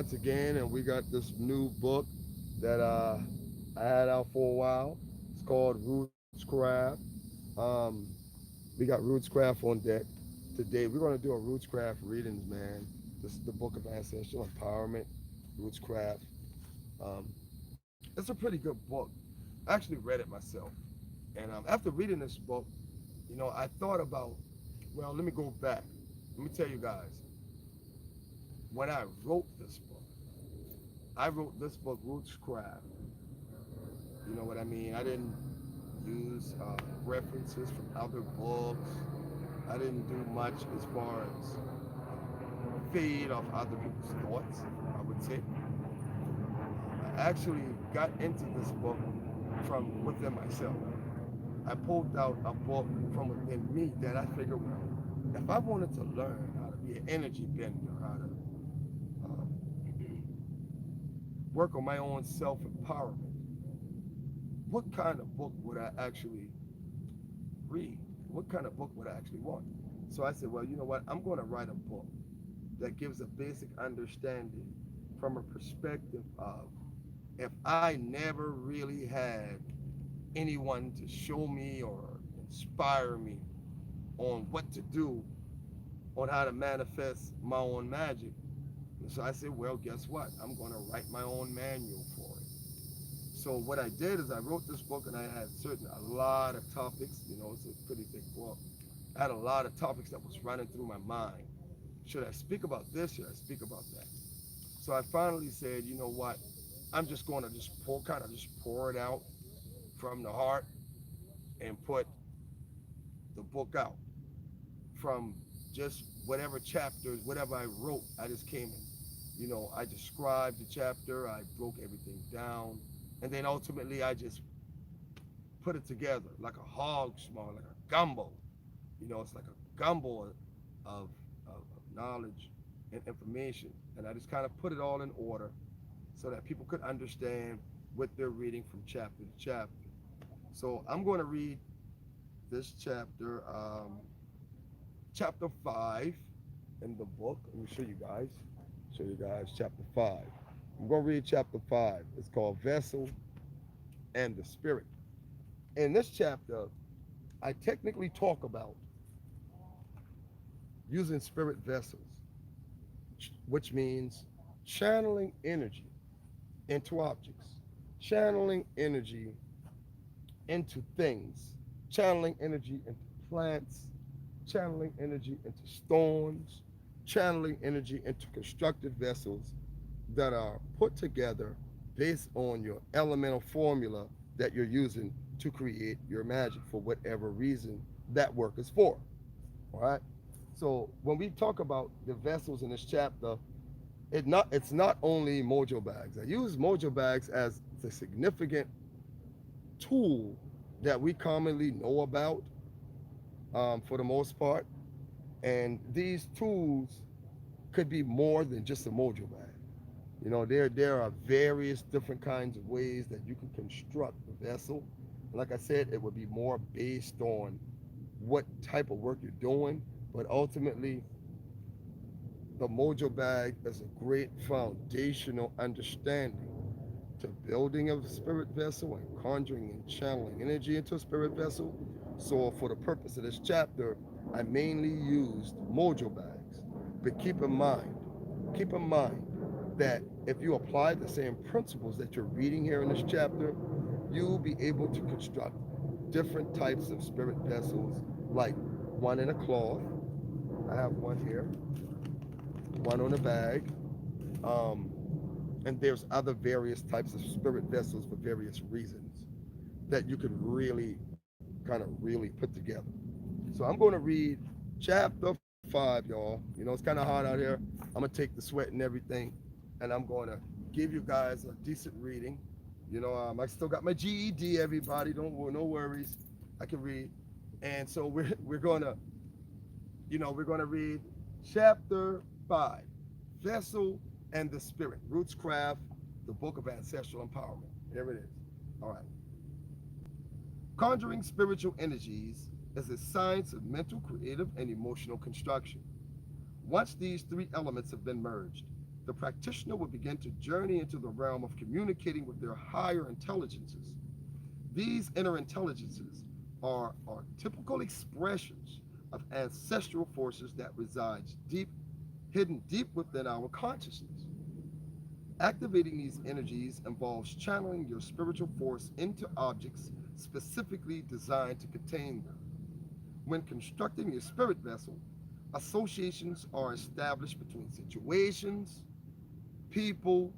once again, and we got this new book that I had out for a while. It's called Rootcraft. Um, we got Rootcraft on deck today. We're going to do a Rootcraft readings, man. This is the book of ancestral empowerment, Rootcraft. Um, it's a pretty good book. I actually read it myself, and after reading this book, I thought about. Well, let me go back. Let me tell you guys. When I wrote this book, I wrote this book, Rootcraft. You know what I mean? I didn't use references from other books. I didn't do much as far as feed off other people's thoughts, I would say. I actually got into this book from within myself. I pulled out a book from within me that I figured, well, if I wanted to learn how to be an energy bender, how to um, work on my own self empowerment, what kind of book would I actually read? What kind of book would I actually want? So I said, well, you know what? I'm going to write a book that gives a basic understanding from a perspective of if I never really had anyone to show me or inspire me on what to do, on how to manifest my own magic. And so I said, well, guess what? I'm going to write my own manual for it. So what I did is I wrote this book and I had a lot of topics. It's a pretty big book. I had a lot of topics that was running through my mind. Should I speak about this? Should I speak about that? So I finally said, you know what? I'm just going to just pour it out from the heart and put the book out from just whatever chapters, whatever I wrote. I just came and, I described the chapter, I broke everything down, and then ultimately I just put it together like a hog small, like a gumbo. It's like a gumbo of knowledge and information. And I just kind of put it all in order so that people could understand what they're reading from chapter to chapter. So I'm going to read this chapter, chapter 5 in the book. Let me show you guys. Show you guys chapter 5. I'm going to read chapter 5. It's called Vessel and the Spirit. In this chapter, I technically talk about using spirit vessels, which means channeling energy into objects, channeling energy into things, channeling energy into plants, channeling energy into stones, channeling energy into constructed vessels that are put together based on your elemental formula that you're using to create your magic for whatever reason that work is for. All right. So when we talk about the vessels in this chapter, it's not only mojo bags. I use mojo bags as the significant tool that we commonly know about for the most part. And these tools could be more than just a mojo bag. There are various different kinds of ways that you can construct the vessel. Like I said, it would be more based on what type of work you're doing, but ultimately, the mojo bag is a great foundational understanding to building a spirit vessel and conjuring and channeling energy into a spirit vessel. So, for the purpose of this chapter, I mainly used mojo bags. But keep in mind that if you apply the same principles that you're reading here in this chapter, you'll be able to construct different types of spirit vessels, like one in a cloth. I have one here, one on a bag, um, and there's other various types of spirit vessels for various reasons that you could really really put together. So I'm going to read chapter 5, y'all. It's kind of hot out here. I'm going to take the sweat and everything, and I'm going to give you guys a decent reading. I still got my GED, everybody. No worries. I can read. And so we're going to, we're going to read chapter 5, Vessel and the Spirit, Rootscraft, the Book of Ancestral Empowerment. Here it is. All right. Conjuring spiritual energies is a science of mental, creative, and emotional construction. Once these three elements have been merged, the practitioner will begin to journey into the realm of communicating with their higher intelligences. These inner intelligences are typical expressions of ancestral forces that resides hidden deep within our consciousness. Activating these energies involves channeling your spiritual force into objects specifically designed to contain them. When constructing your spirit vessel, associations are established between situations, people,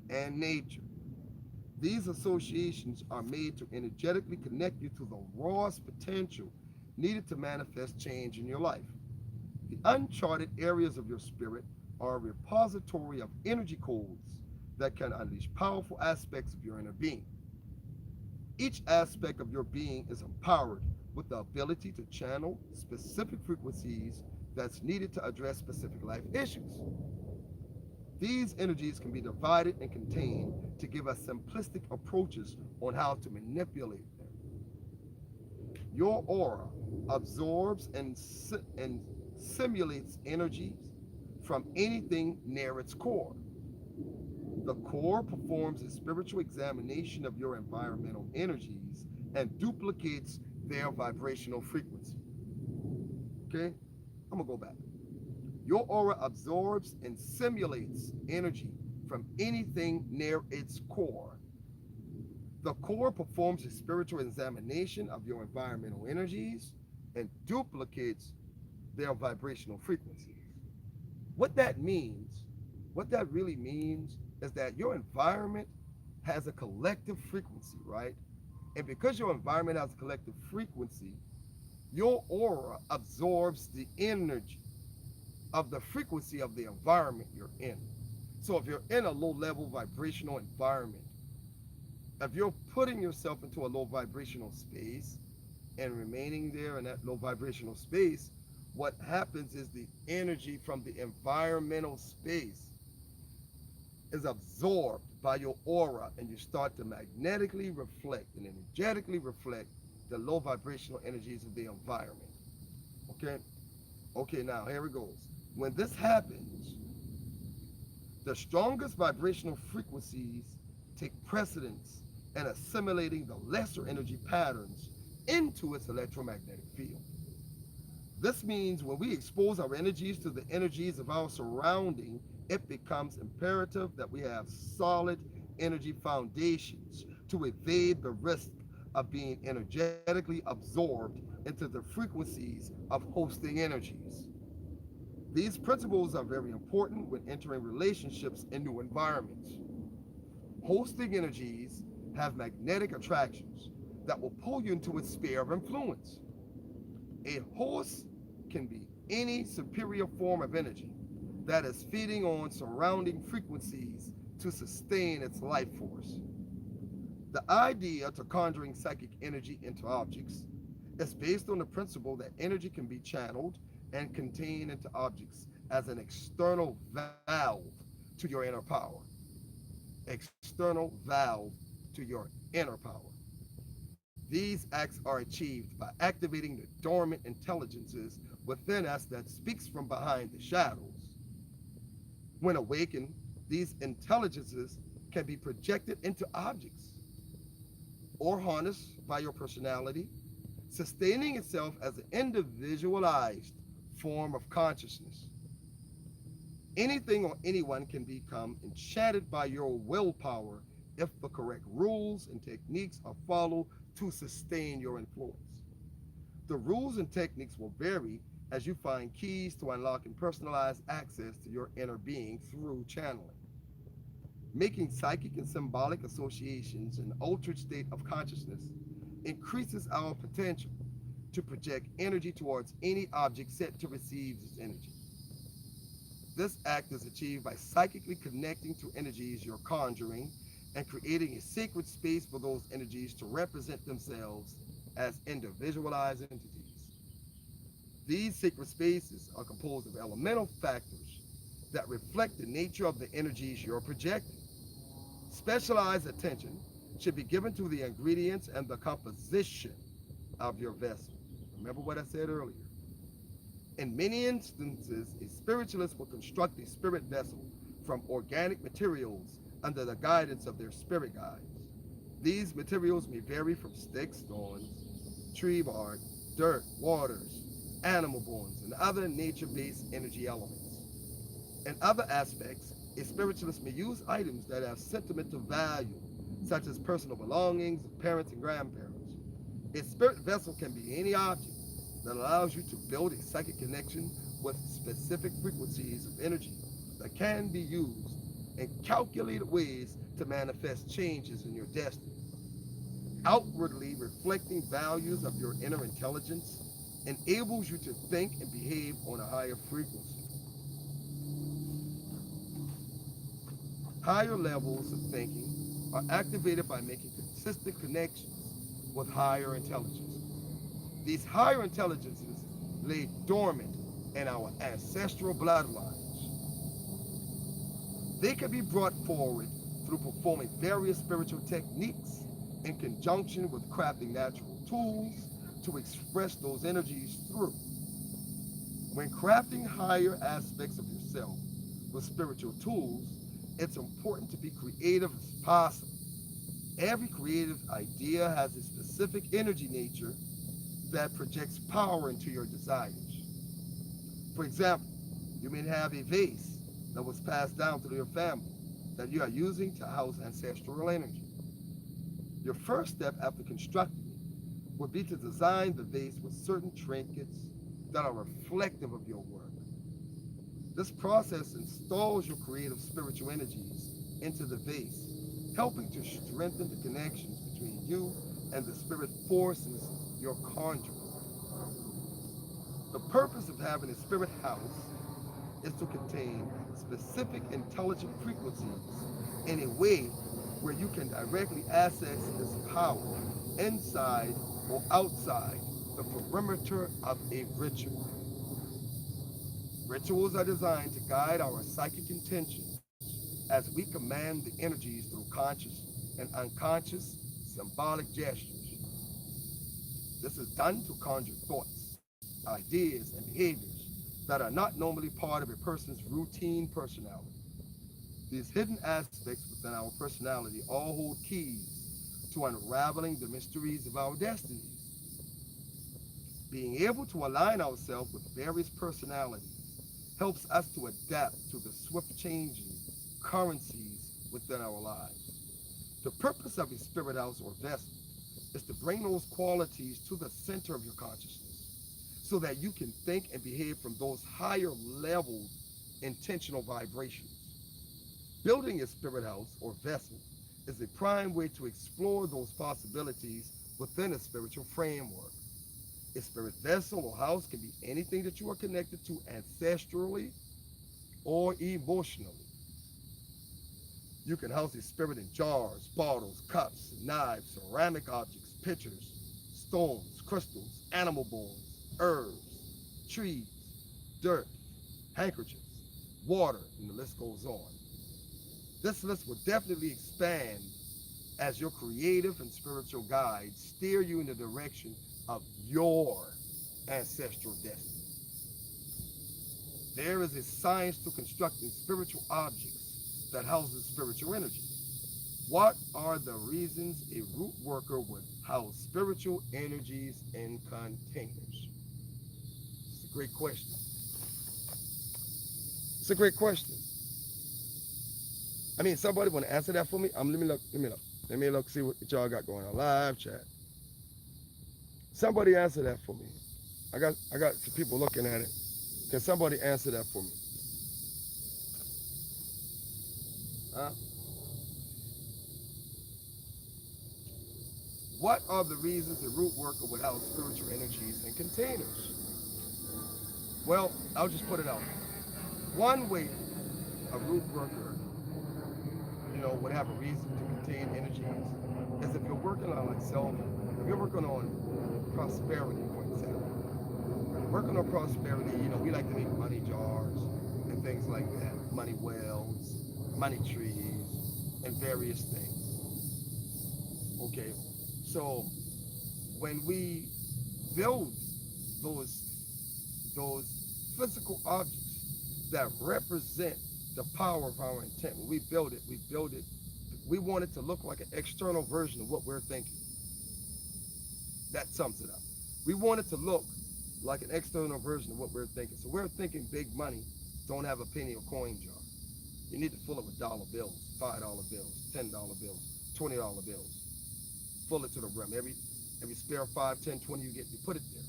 and nature. These associations are made to energetically connect you to the rawest potential needed to manifest change in your life. The uncharted areas of your spirit are a repository of energy codes that can unleash powerful aspects of your inner being. Each aspect of your being is empowered with the ability to channel specific frequencies that's needed to address specific life issues. These energies can be divided and contained to give us simplistic approaches on how to manipulate them. Your aura absorbs and simulates energies from anything near its core. The core performs a spiritual examination of your environmental energies and duplicates their vibrational frequency. Okay? I'm gonna go back. Your aura absorbs and simulates energy from anything near its core. The core performs a spiritual examination of your environmental energies and duplicates their vibrational frequencies. What that means, what that really means, is that your environment has a collective frequency, right? And because your environment has a collective frequency, your aura absorbs the energy of the frequency of the environment you're in. So if you're in a low level vibrational environment, if you're putting yourself into a low vibrational space and remaining there in that low vibrational space, what happens is the energy from the environmental space is absorbed by your aura, and you start to magnetically reflect and energetically reflect the low vibrational energies of the environment. Okay? Okay, now here it goes. When this happens, the strongest vibrational frequencies take precedence in assimilating the lesser energy patterns into its electromagnetic field. This means when we expose our energies to the energies of our surrounding, it becomes imperative that we have solid energy foundations to evade the risk of being energetically absorbed into the frequencies of hosting energies. These principles are very important when entering relationships in new environments. Hosting energies have magnetic attractions that will pull you into its sphere of influence. A host can be any superior form of energy that is feeding on surrounding frequencies to sustain its life force. The idea to conjuring psychic energy into objects is based on the principle that energy can be channeled and contained into objects as an external valve to your inner power. External valve to your inner power. These acts are achieved by activating the dormant intelligences within us that speaks from behind the shadows. When awakened, these intelligences can be projected into objects or harnessed by your personality, sustaining itself as an individualized form of consciousness. Anything or anyone can become enchanted by your willpower if the correct rules and techniques are followed to sustain your influence. The rules and techniques will vary as you find keys to unlocking personalized access to your inner being through channeling. Making psychic and symbolic associations an altered state of consciousness increases our potential to project energy towards any object set to receive this energy. This act is achieved by psychically connecting to energies you're conjuring and creating a sacred space for those energies to represent themselves as individualized entities. These sacred spaces are composed of elemental factors that reflect the nature of the energies you're projecting. Specialized attention should be given to the ingredients and the composition of your vessel. Remember what I said earlier. In many instances, a spiritualist will construct a spirit vessel from organic materials under the guidance of their spirit guides. These materials may vary from sticks, thorns, tree bark, dirt, waters, animal bones, and other nature-based energy elements. In other aspects, a spiritualist may use items that have sentimental value, such as personal belongings of parents and grandparents. A spirit vessel can be any object that allows you to build a psychic connection with specific frequencies of energy that can be used in calculated ways to manifest changes in your destiny. Outwardly reflecting values of your inner intelligence enables you to think and behave on a higher frequency. Higher levels of thinking are activated by making consistent connections with higher intelligence. These higher intelligences lay dormant in our ancestral bloodlines. They can be brought forward through performing various spiritual techniques in conjunction with crafting natural tools to express those energies through. When crafting higher aspects of yourself with spiritual tools, it's important to be creative as possible. Every creative idea has a specific energy nature that projects power into your desires. For example, you may have a vase that was passed down through your family that you are using to house ancestral energy. Your first step after constructing it would be to design the vase with certain trinkets that are reflective of your work. This process installs your creative spiritual energies into the vase, helping to strengthen the connections between you and the spirit forces you're conjuring. The purpose of having a spirit house is to contain specific intelligent frequencies in a way where you can directly access this power inside or outside the perimeter of a ritual. Rituals are designed to guide our psychic intentions as we command the energies through conscious and unconscious symbolic gestures. This is done to conjure thoughts, ideas, and behaviors that are not normally part of a person's routine personality. These hidden aspects within our personality all hold keys to unraveling the mysteries of our destinies. Being able to align ourselves with various personalities helps us to adapt to the swift changing currencies within our lives. The purpose of a spirit house or vessel is to bring those qualities to the center of your consciousness so that you can think and behave from those higher level intentional vibrations. Building a spirit house or vessel is a prime way to explore those possibilities within a spiritual framework. A spirit vessel or house can be anything that you are connected to ancestrally or emotionally. You can house a spirit in jars, bottles, cups, knives, ceramic objects, pictures, stones, crystals, animal bones, herbs, trees, dirt, handkerchiefs, water, and the list goes on. This list will definitely expand as your creative and spiritual guides steer you in the direction of your ancestral destiny. There is a science to constructing spiritual objects that houses spiritual energy. What are the reasons a root worker would house spiritual energies in containers? It's a great question. It's a great question. I mean, somebody want to answer that for me? Let me look, see what y'all got going on. Live chat. Somebody answer that for me. I got some people looking at it. Can somebody answer that for me? Huh? What are the reasons a root worker would house spiritual energies in containers? Well, I'll just put it out. One way a root worker, would have a reason to contain energies is if you're working on if you're working on prosperity, for example. Working on prosperity, we like to make money jars and things like that, money wells, money trees, and various things. Okay, so when we build those physical objects that represent the power of our intent. When we build it, we want it to look like an external version of what we're thinking. That sums it up. We want it to look like an external version of what we're thinking. So we're thinking big money don't have a penny or coin jar. You need to fill it with dollar bills, $5 bills, $10 bills, $20 bills. Fill it to the rim. Every spare 5, 10, 20 you get, you put it there.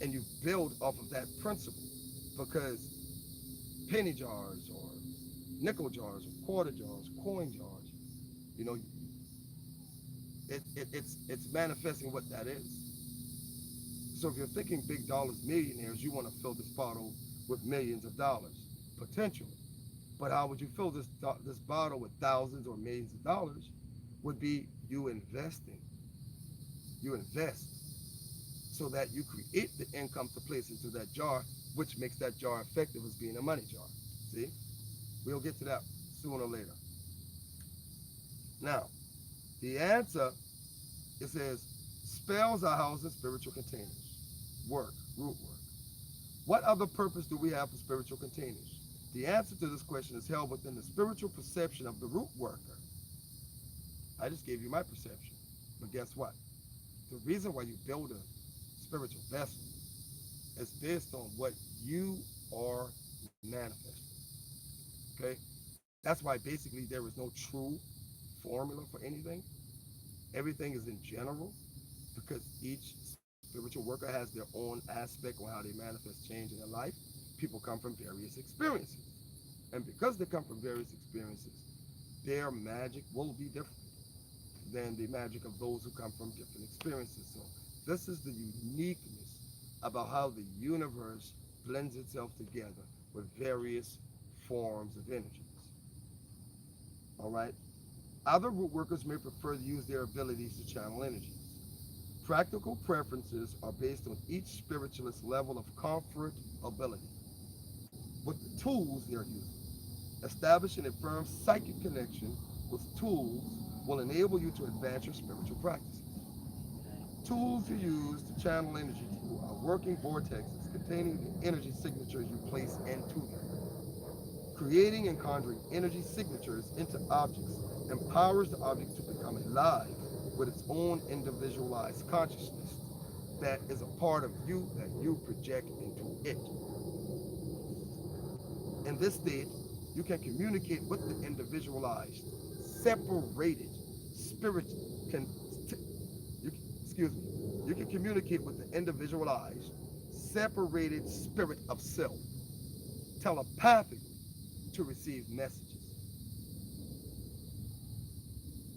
And you build off of that principle, because penny jars or nickel jars or quarter jars, coin jars, you know, it's manifesting what that is. So if you're thinking big dollars, millionaires, you want to fill this bottle with millions of dollars, potentially. But how would you fill this bottle with thousands or millions of dollars? Would be you investing. You invest so that you create the income to place into that jar, which makes that jar effective as being a money jar. See? We'll get to that sooner or later. Now, the answer, it says, spells are housed in spiritual containers. Work, root work. What other purpose do we have for spiritual containers? The answer to this question is held within the spiritual perception of the root worker. I just gave you my perception. But guess what? The reason why you build a spiritual vessel is based on what you are manifesting. Okay? That's why basically there is no true formula for anything. Everything is in general, because each spiritual worker has their own aspect on how they manifest change in their life. People come from various experiences. And because they come from various experiences, their magic will be different than the magic of those who come from different experiences. So this is the uniqueness about how the universe blends itself together with various forms of energies. All right? Other root workers may prefer to use their abilities to channel energies. Practical preferences are based on each spiritualist's level of comfort ability with the tools they're using. Establishing a firm psychic connection with tools will enable you to advance your spiritual practices. Tools you use to channel energy through are working vortexes containing the energy signatures you place into them. Creating and conjuring energy signatures into objects empowers the object to become alive with its own individualized consciousness that is a part of you that you project into it. In this state, you can communicate with the individualized, separated spirit. Can, you, excuse me. You can communicate with the individualized, separated spirit of self, telepathically, to receive messages.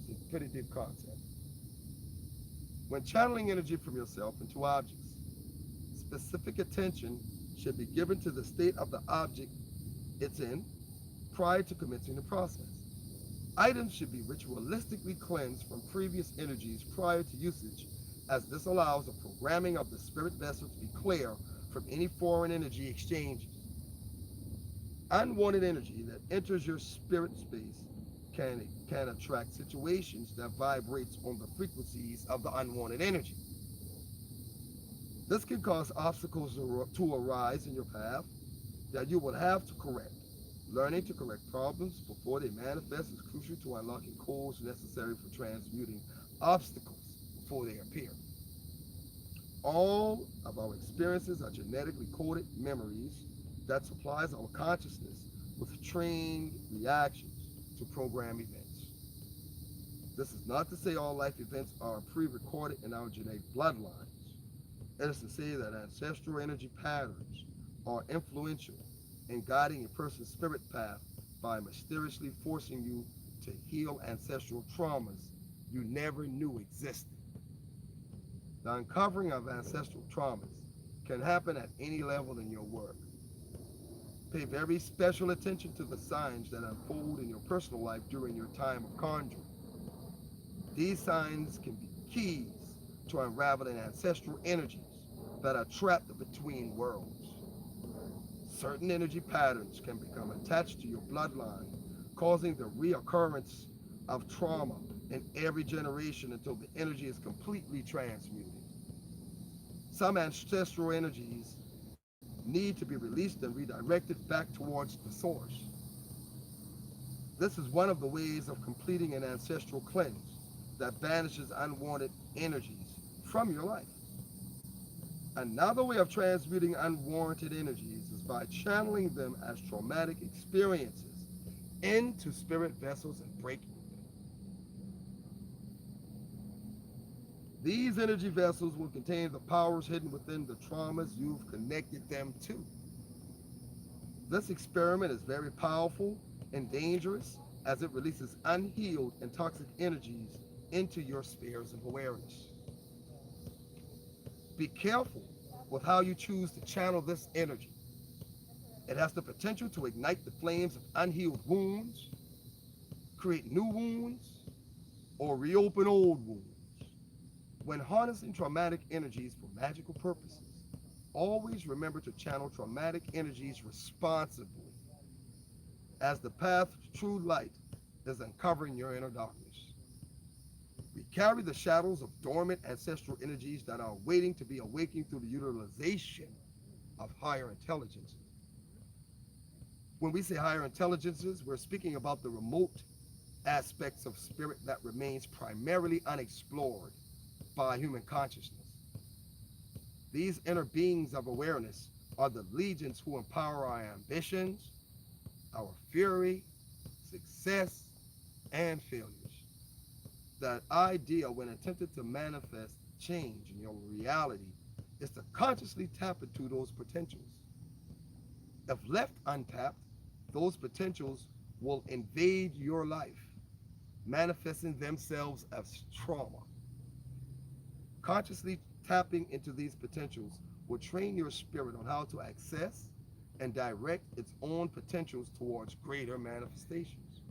It's a pretty deep concept. When channeling energy from yourself into objects, specific attention should be given to the state of the object it's in prior to commencing the process. Items should be ritualistically cleansed from previous energies prior to usage, as this allows the programming of the spirit vessel to be clear from any foreign energy exchanges. Unwanted energy that enters your spirit space can attract situations that vibrates on the frequencies of the unwanted energy. This can cause obstacles to arise in your path that you will have to correct. Learning to correct problems before they manifest is crucial to unlocking codes necessary for transmuting obstacles before they appear. All of our experiences are genetically coded memories that supplies our consciousness with trained reactions to program events. This is not to say all life events are pre-recorded in our genetic bloodlines. It is to say that ancestral energy patterns are influential in guiding a person's spirit path by mysteriously forcing you to heal ancestral traumas you never knew existed. The uncovering of ancestral traumas can happen at any level in your work. Pay very special attention to the signs that unfold in your personal life during your time of conjuring. These signs can be keys to unraveling ancestral energies that are trapped between worlds. Certain energy patterns can become attached to your bloodline, causing the reoccurrence of trauma in every generation until the energy is completely transmuted. Some ancestral energies need to be released and redirected back towards the source. This is one of the ways of completing an ancestral cleanse that banishes unwanted energies from your life. Another way of transmuting unwarranted energies is by channeling them as traumatic experiences into spirit vessels and breaking them. These energy vessels will contain the powers hidden within the traumas you've connected them to. This experiment is very powerful and dangerous as it releases unhealed and toxic energies into your spheres of awareness. Be careful with how you choose to channel this energy. It has the potential to ignite the flames of unhealed wounds, create new wounds, or reopen old wounds. When harnessing traumatic energies for magical purposes, always remember to channel traumatic energies responsibly, as the path to true light is uncovering your inner darkness. We carry the shadows of dormant ancestral energies that are waiting to be awakened through the utilization of higher intelligences. When we say higher intelligences, we're speaking about the remote aspects of spirit that remains primarily unexplored by human consciousness. These inner beings of awareness are the legions who empower our ambitions, our fury, success, and failures. The idea, when attempted to manifest change in your reality, is to consciously tap into those potentials. If left untapped, those potentials will invade your life, manifesting themselves as trauma. Consciously tapping into these potentials will train your spirit on how to access and direct its own potentials towards greater manifestations.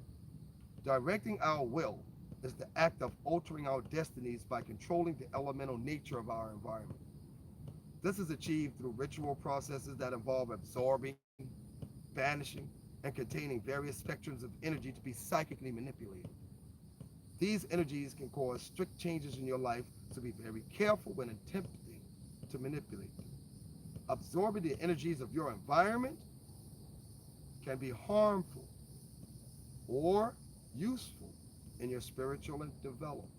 Directing our will is the act of altering our destinies by controlling the elemental nature of our environment. This is achieved through ritual processes that involve absorbing, banishing, and containing various spectrums of energy to be psychically manipulated. These energies can cause strict changes in your life, so be very careful when attempting to manipulate them. Absorbing the energies of your environment can be harmful or useful in your spiritual development.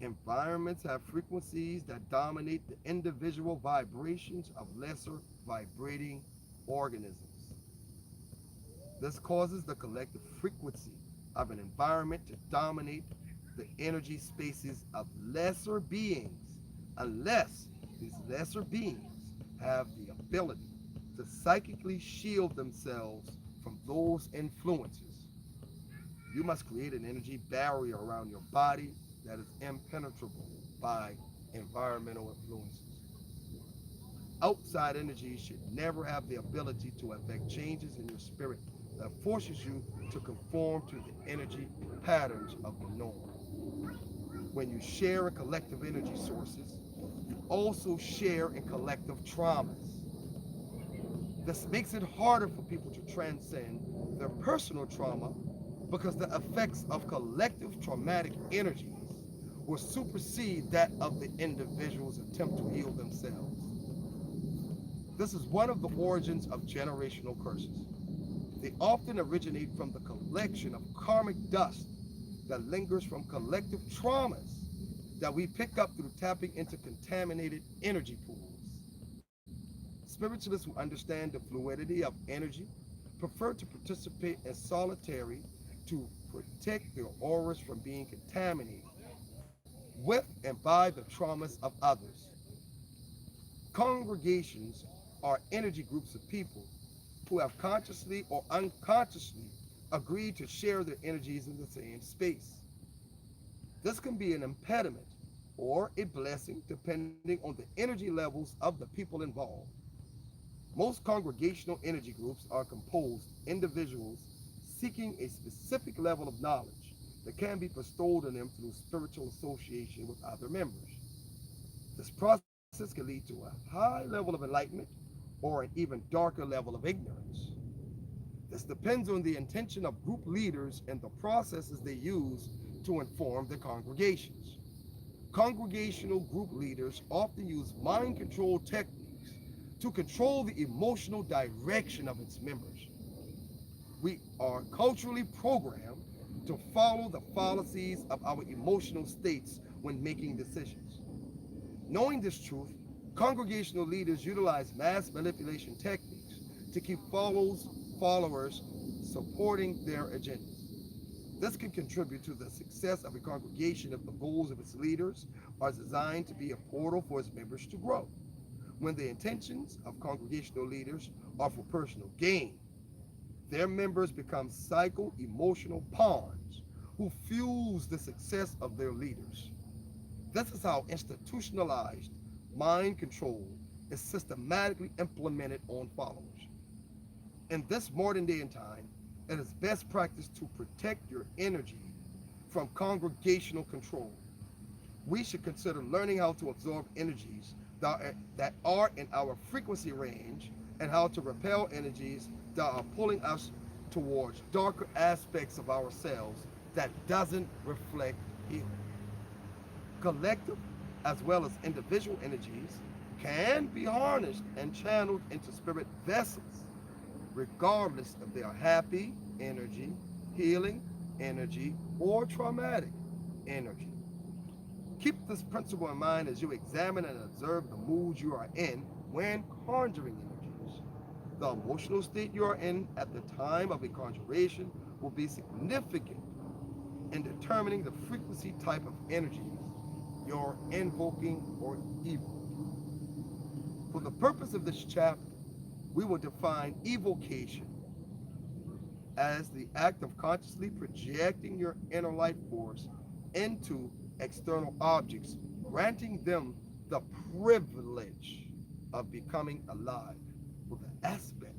Environments have frequencies that dominate the individual vibrations of lesser vibrating organisms. This causes the collective frequency of an environment to dominate the energy spaces of lesser beings, unless these lesser beings have the ability to psychically shield themselves from those influences. You must create an energy barrier around your body that is impenetrable by environmental influences. Outside energies should never have the ability to affect changes in your spirit that forces you to conform to the energy patterns of the norm. When you share in collective energy sources, you also share in collective traumas. This makes it harder for people to transcend their personal trauma because the effects of collective traumatic energies will supersede that of the individual's attempt to heal themselves. This is one of the origins of generational curses. They often originate from the collection of karmic dust that lingers from collective traumas that we pick up through tapping into contaminated energy pools. Spiritualists who understand the fluidity of energy prefer to participate in solitary to protect their auras from being contaminated with and by the traumas of others. Congregations are energy groups of people who have consciously or unconsciously agreed to share their energies in the same space. This can be an impediment or a blessing depending on the energy levels of the people involved. Most congregational energy groups are composed individuals seeking a specific level of knowledge that can be bestowed on them through spiritual association with other members. This process can lead to a high level of enlightenment or an even darker level of ignorance. This depends on the intention of group leaders and the processes they use to inform their congregations. Congregational group leaders often use mind control techniques to control the emotional direction of its members. We are culturally programmed to follow the fallacies of our emotional states when making decisions. Knowing this truth, congregational leaders utilize mass manipulation techniques to keep followers supporting their agendas. This can contribute to the success of a congregation if the goals of its leaders are designed to be a portal for its members to grow. When the intentions of congregational leaders are for personal gain, their members become psycho emotional pawns who fuels the success of their leaders. This is how institutionalized mind control is systematically implemented on followers. In this modern day and time, it is best practice to protect your energy from congregational control. We should consider learning how to absorb energies that are in our frequency range and how to repel energies that are pulling us towards darker aspects of ourselves that doesn't reflect healing. Collective as well as individual energies can be harnessed and channeled into spirit vessels, regardless if they are happy energy, healing energy, or traumatic energy. Keep this principle in mind as you examine and observe the moods you are in when conjuring energies. The emotional state you are in at the time of a conjuration will be significant in determining the frequency type of energies you're invoking or evoking. For the purpose of this chapter, we will define evocation as the act of consciously projecting your inner life force into external objects, granting them the privilege of becoming alive with an aspect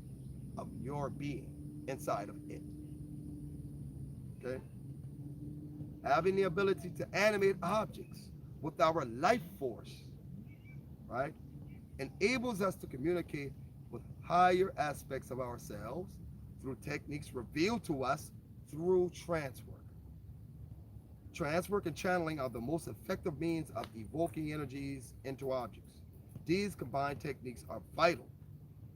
of your being inside of it. Okay? Having the ability to animate objects with our life force, right, enables us to communicate with higher aspects of ourselves through techniques revealed to us through trance work. Trance work and channeling are the most effective means of evoking energies into objects. These combined techniques are vital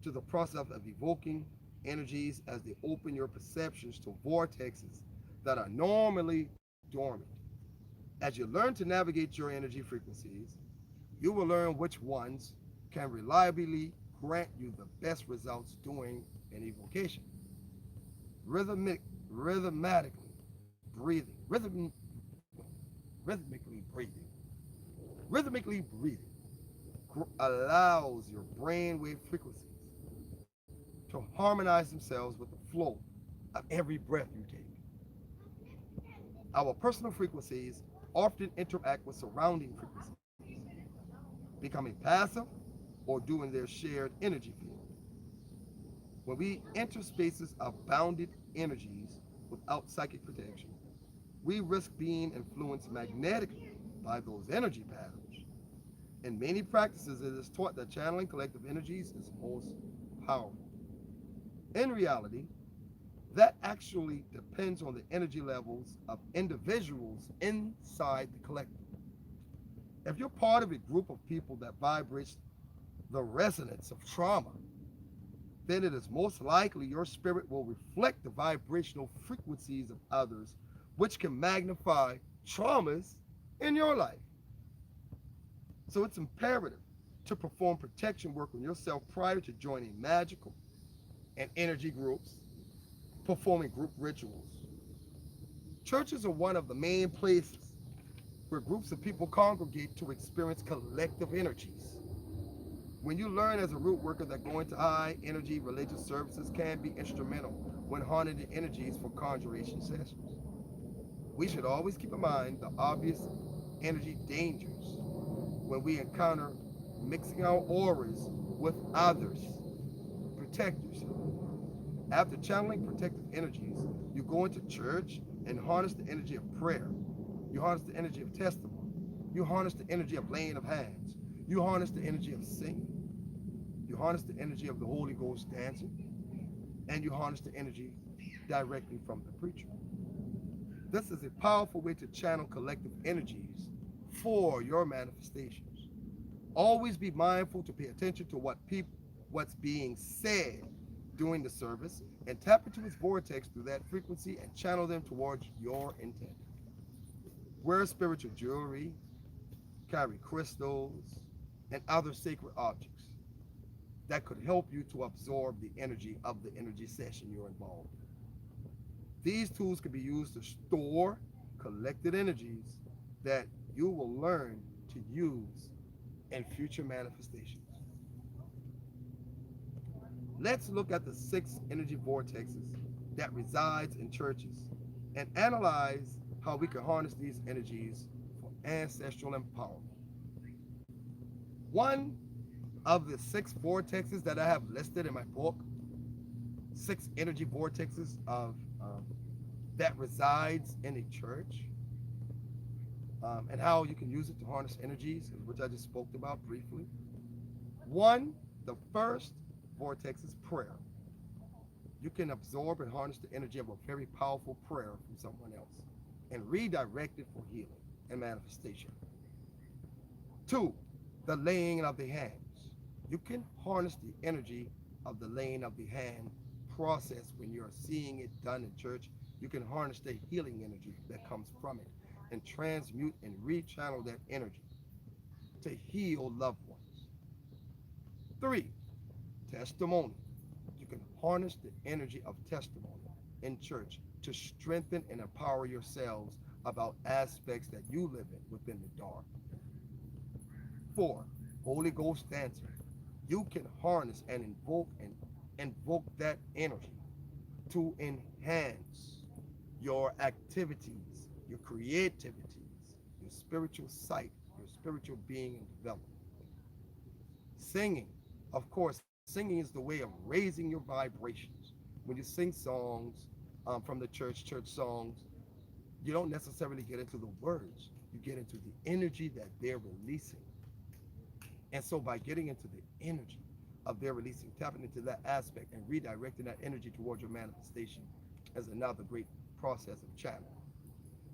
to the process of evoking energies as they open your perceptions to vortexes that are normally dormant. As you learn to navigate your energy frequencies, you will learn which ones can reliably grant you the best results during an evocation. Rhythmatically breathing, rhythmically breathing, rhythmically breathing allows your brainwave frequencies to harmonize themselves with the flow of every breath you take. Our personal frequencies often interact with surrounding frequencies, becoming passive or doing their shared energy field. When we enter spaces of bounded energies without psychic protection, we risk being influenced magnetically by those energy patterns. In many practices, it is taught that channeling collective energies is most powerful. In reality, that actually depends on the energy levels of individuals inside the collective. If you're part of a group of people that vibrates the resonance of trauma, then it is most likely your spirit will reflect the vibrational frequencies of others, which can magnify traumas in your life. So it's imperative to perform protection work on yourself prior to joining magical and energy groups, performing group rituals. Churches are one of the main places where groups of people congregate to experience collective energies. When you learn as a root worker that going to high energy religious services can be instrumental when harnessing energies for conjuration sessions, we should always keep in mind the obvious energy dangers when we encounter mixing our auras with others. Protect yourself. After channeling protective energies, you go into church and harness the energy of prayer. You harness the energy of testimony. You harness the energy of laying of hands. You harness the energy of singing. You harness the energy of the Holy Ghost dancing. And you harness the energy directly from the preacher. This is a powerful way to channel collective energies for your manifestations. Always be mindful to pay attention to what's being said during the service and tap into its vortex through that frequency and channel them towards your intent. Wear spiritual jewelry, carry crystals, and other sacred objects that could help you to absorb the energy of the energy session you're involved in. These tools can be used to store collected energies that you will learn to use in future manifestations. Let's look at the six energy vortexes that resides in churches and analyze how we can harness these energies for ancestral empowerment. One of the six vortexes that I have listed in my book, six energy vortexes of that resides in a church, and how you can use it to harness energies, which I just spoke about briefly. One, the first vortex is prayer. You can absorb and harness the energy of a very powerful prayer from someone else and redirect it for healing and manifestation. Two, the laying of the hands. You can harness the energy of the laying of the hand process when you're seeing it done in church. You can harness the healing energy that comes from it and transmute and rechannel that energy to heal loved ones. Three, testimony. You can harness the energy of testimony in church to strengthen and empower yourselves about aspects that you live in within the dark. Four, Holy Ghost dancing. You can harness and invoke that energy to enhance your activities, your creativities, your spiritual sight, your spiritual being and development. Singing, of course, singing is the way of raising your vibrations. When you sing songs from the church songs, you don't necessarily get into the words, you get into the energy that they're releasing. And so by getting into the energy of their releasing, tapping into that aspect and redirecting that energy towards your manifestation is another great process of channeling.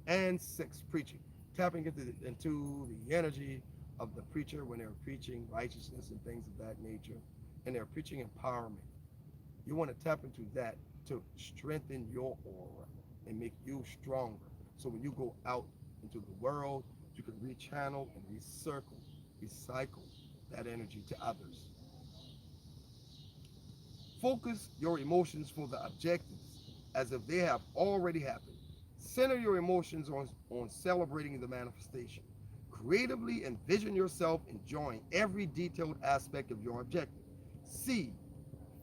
And six, preaching, tapping into the energy of the preacher when they're preaching righteousness and things of that nature, and they're preaching empowerment. You want to tap into that to strengthen your aura and make you stronger. So when you go out into the world, you can rechannel and recycle that energy to others. Focus your emotions for the objectives as if they have already happened. Center your emotions on celebrating the manifestation. Creatively envision yourself enjoying every detailed aspect of your objective. See,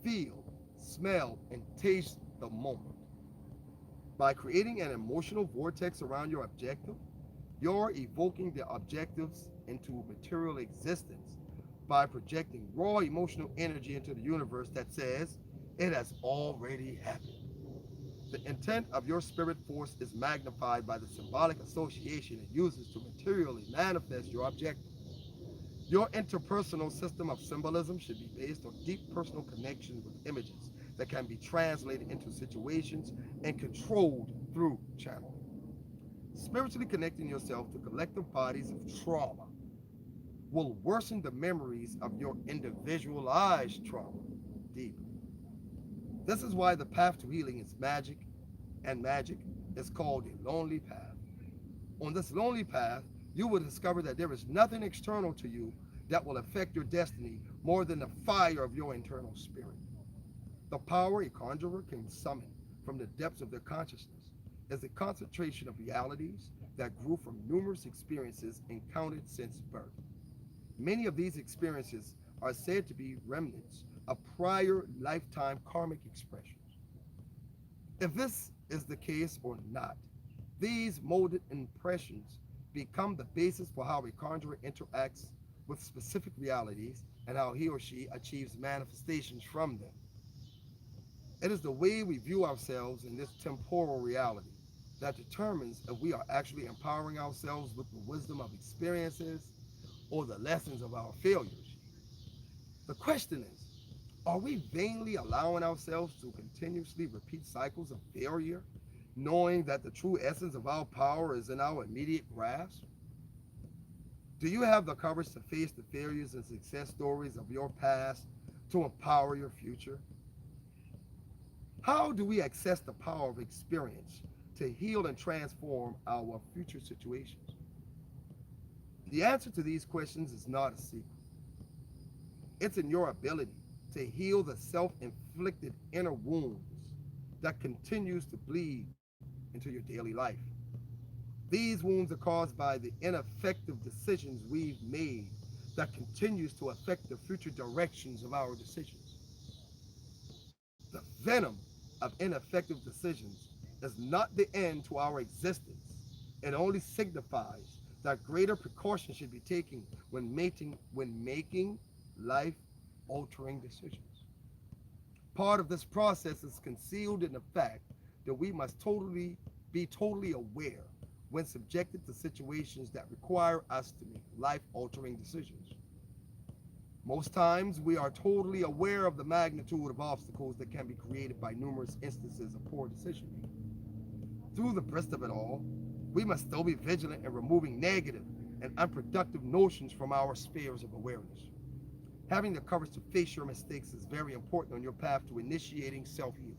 feel, smell, and taste the moment. By creating an emotional vortex around your objective, you're evoking the objectives into material existence by projecting raw emotional energy into the universe that says it has already happened. The intent of your spirit force is magnified by the symbolic association it uses to materially manifest your objective. Your interpersonal system of symbolism should be based on deep personal connections with images that can be translated into situations and controlled through channeling. Spiritually connecting yourself to collective bodies of trauma will worsen the memories of your individualized trauma deeply. This is why the path to healing is magic, and magic is called a lonely path. On this lonely path, you will discover that there is nothing external to you that will affect your destiny more than the fire of your internal spirit. The power a conjurer can summon from the depths of their consciousness is a concentration of realities that grew from numerous experiences encountered since birth. Many of these experiences are said to be remnants of prior lifetime karmic expressions. If this is the case or not, these molded impressions become the basis for how a conjurer interacts with specific realities and how he or she achieves manifestations from them. It is the way we view ourselves in this temporal reality that determines if we are actually empowering ourselves with the wisdom of experiences or the lessons of our failures. The question is, are we vainly allowing ourselves to continuously repeat cycles of failure, knowing that the true essence of our power is in our immediate grasp? Do you have the courage to face the failures and success stories of your past to empower your future? How do we access the power of experience to heal and transform our future situations? The answer to these questions is not a secret. It's in your ability to heal the self-inflicted inner wounds that continues to bleed into your daily life. These wounds are caused by the ineffective decisions we've made that continues to affect the future directions of our decisions. The venom of ineffective decisions is not the end to our existence. It only signifies that greater precaution should be taken when making life altering decisions. Part of this process is concealed in the fact that we must totally aware when subjected to situations that require us to make life altering decisions. Most times, we are totally aware of the magnitude of obstacles that can be created by numerous instances of poor decision making. Through the midst of it all, we must still be vigilant in removing negative and unproductive notions from our spheres of awareness. Having the courage to face your mistakes is very important on your path to initiating self healing.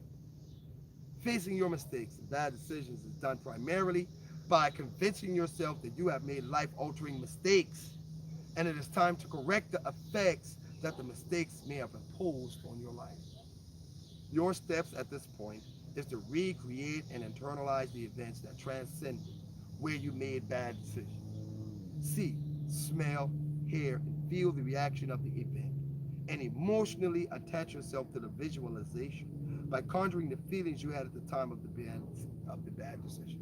Facing your mistakes and bad decisions is done primarily by convincing yourself that you have made life altering mistakes and it is time to correct the effects that the mistakes may have imposed on your life. Your steps at this point is to recreate and internalize the events that transcended where you made bad decisions. See, smell, hear, and feel the reaction of the event, and emotionally attach yourself to the visualization by conjuring the feelings you had at the time of the bad decision.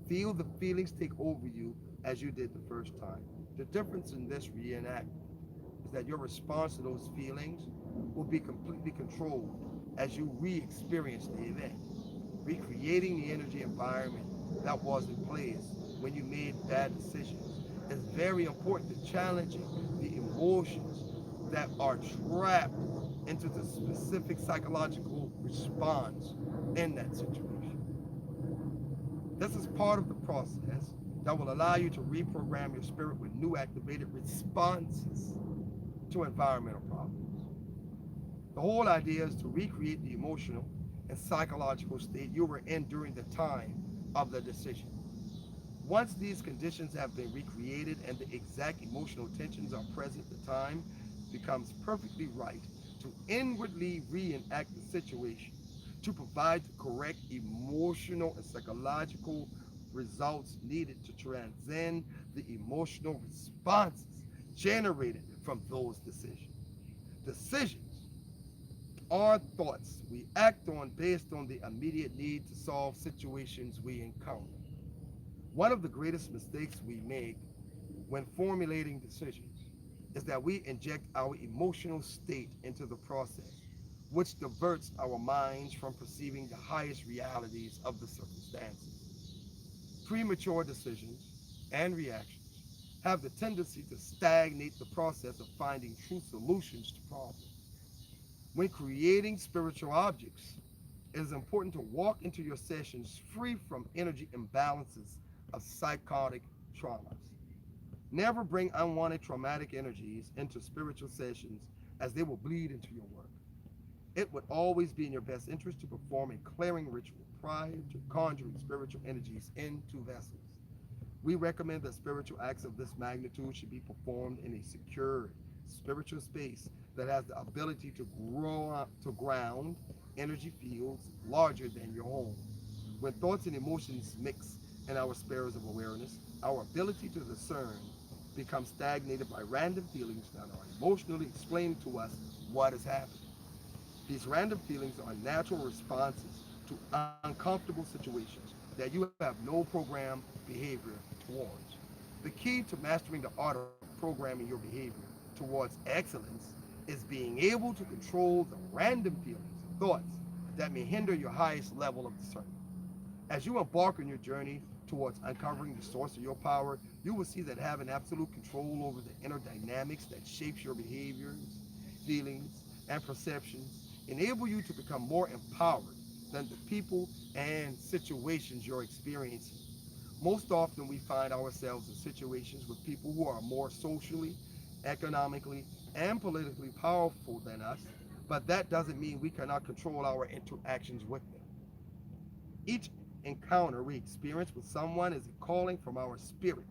Feel the feelings take over you as you did the first time. The difference in this reenactment is that your response to those feelings will be completely controlled as you re-experience the event, recreating the energy environment that was in place when you made bad decisions. It's very important to challenging the emotions that are trapped into the specific psychological response in that situation. This is part of the process that will allow you to reprogram your spirit with new activated responses to environmental problems. The whole idea is to recreate the emotional and psychological state you were in during the time of the decision. Once these conditions have been recreated and the exact emotional tensions are present, the time becomes perfectly right to inwardly reenact the situation to provide the correct emotional and psychological results needed to transcend the emotional responses generated from those decisions. Decisions are thoughts we act on based on the immediate need to solve situations we encounter. One of the greatest mistakes we make when formulating decisions is that we inject our emotional state into the process, which diverts our minds from perceiving the highest realities of the circumstances. Premature decisions and reactions have the tendency to stagnate the process of finding true solutions to problems. When creating spiritual objects, it is important to walk into your sessions free from energy imbalances of psychotic traumas. Never bring unwanted traumatic energies into spiritual sessions as they will bleed into your work. It would always be in your best interest to perform a clearing ritual prior to conjuring spiritual energies into vessels. We recommend that spiritual acts of this magnitude should be performed in a secured spiritual space that has the ability to ground energy fields larger than your home. When thoughts and emotions mix in our spheres of awareness, our ability to discern becomes stagnated by random feelings that are emotionally explaining to us what is happening. These random feelings are natural responses to uncomfortable situations that you have no program behavior towards. The key to mastering the art of programming your behavior towards excellence is being able to control the random feelings and thoughts that may hinder your highest level of discernment. As you embark on your journey towards uncovering the source of your power, you will see that having absolute control over the inner dynamics that shapes your behaviors, feelings, and perceptions enable you to become more empowered than the people and situations you're experiencing. Most often, we find ourselves in situations with people who are more socially, economically, and politically powerful than us, but that doesn't mean we cannot control our interactions with them. Each encounter we experience with someone is a calling from our spirit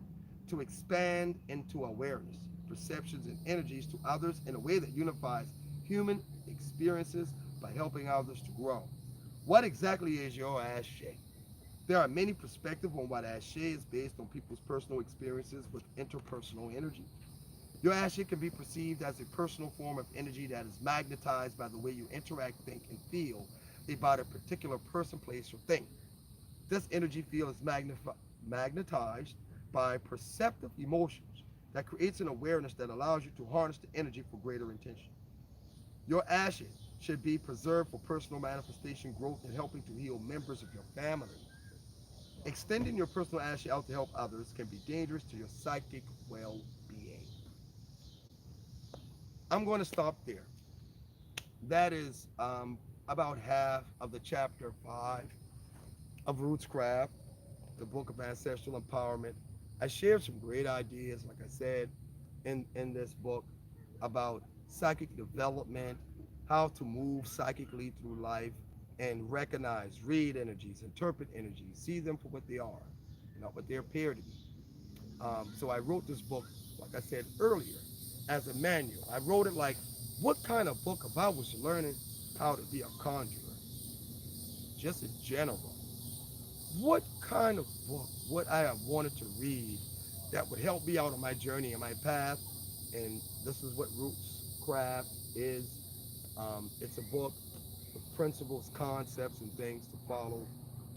to expand into awareness, perceptions, and energies to others in a way that unifies human experiences by helping others to grow. What exactly is your ashe? There are many perspectives on what ashe is based on people's personal experiences with interpersonal energy. Your ashe can be perceived as a personal form of energy that is magnetized by the way you interact, think, and feel about a particular person, place, or thing. This energy field is magnetized by perceptive emotions that creates an awareness that allows you to harness the energy for greater intention. Your ashes should be preserved for personal manifestation, growth, and helping to heal members of your family. Extending your personal ashes out to help others can be dangerous to your psychic well being. I'm going to stop there. That is about half of the chapter 5 of Rootscraft, the book of ancestral empowerment. I shared some great ideas, like I said, in this book about psychic development, how to move psychically through life, and recognize, read energies, interpret energies, see them for what they are, not what they appear to be. So I wrote this book, like I said earlier, as a manual. I wrote it like, what kind of book if I was learning how to be a conjurer, just in general? What kind of book would I have wanted to read that would help me out on my journey and my path? And this is what Roots Craft is. It's a book with principles, concepts, and things to follow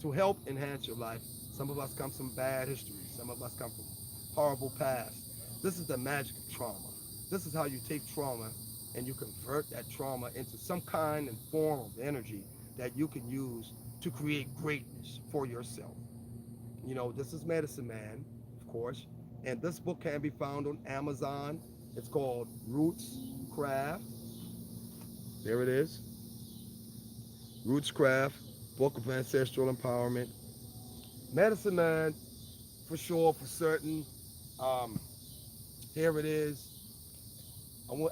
to help enhance your life. Some of us come from bad history. Some of us come from horrible past. This is the magic of trauma. This is how you take trauma and you convert that trauma into some kind and form of energy that you can use to create greatness for yourself. You know, this is Medicine Man, of course, and this book can be found on Amazon. It's called Roots Craft. There it is. Roots Craft, Book of Ancestral Empowerment. Medicine Man, for sure, for certain. Um, Here it is.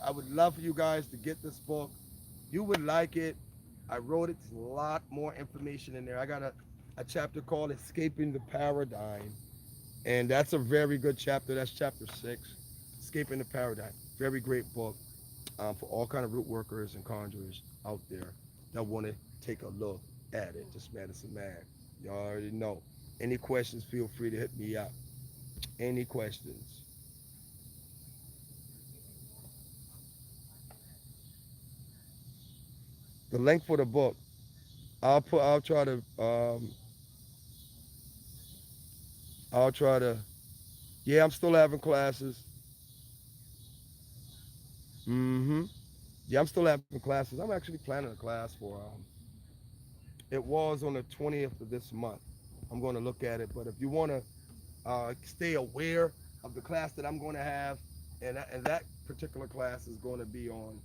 I would love for you guys to get this book. You would like it. I wrote it. There's a lot more information in there. I got a chapter called Escaping the Paradigm. And that's a very good chapter. That's chapter 6, Escaping the Paradigm. Very great book for all kind of root workers and conjurers out there that want to take a look at it. Just Medicine Man. You already know. Any questions, feel free to hit me up. Any questions? The link for the book, I'll try to, I'll try to, yeah, I'm still having classes. Mm-hmm. Yeah, I'm still having classes. I'm actually planning a class for, it was on the 20th of this month. I'm going to look at it. But if you want to stay aware of the class that I'm going to have, and that particular class is going to be on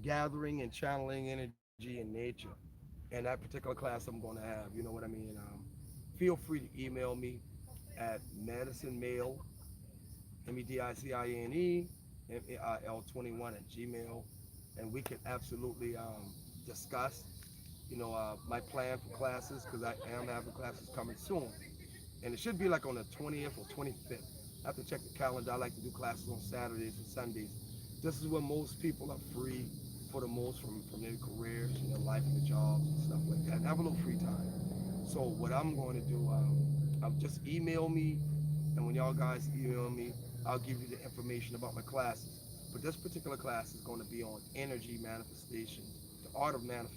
gathering and channeling energy in nature. And that particular class I'm going to have, you know what I mean? Feel free to email me at medicine MEDICINE, MAIL21 at Gmail, and we can absolutely discuss, my plan for classes because I am having classes coming soon. And it should be like on the 20th or 25th. I have to check the calendar. I like to do classes on Saturdays and Sundays. This is when most people are free for the most from their careers and their life and their jobs and stuff like that. And have a little free time. So what I'm going to do, I'll just email me, and when y'all guys email me, I'll give you the information about my classes. But this particular class is going to be on energy manifestation, the art of manifestation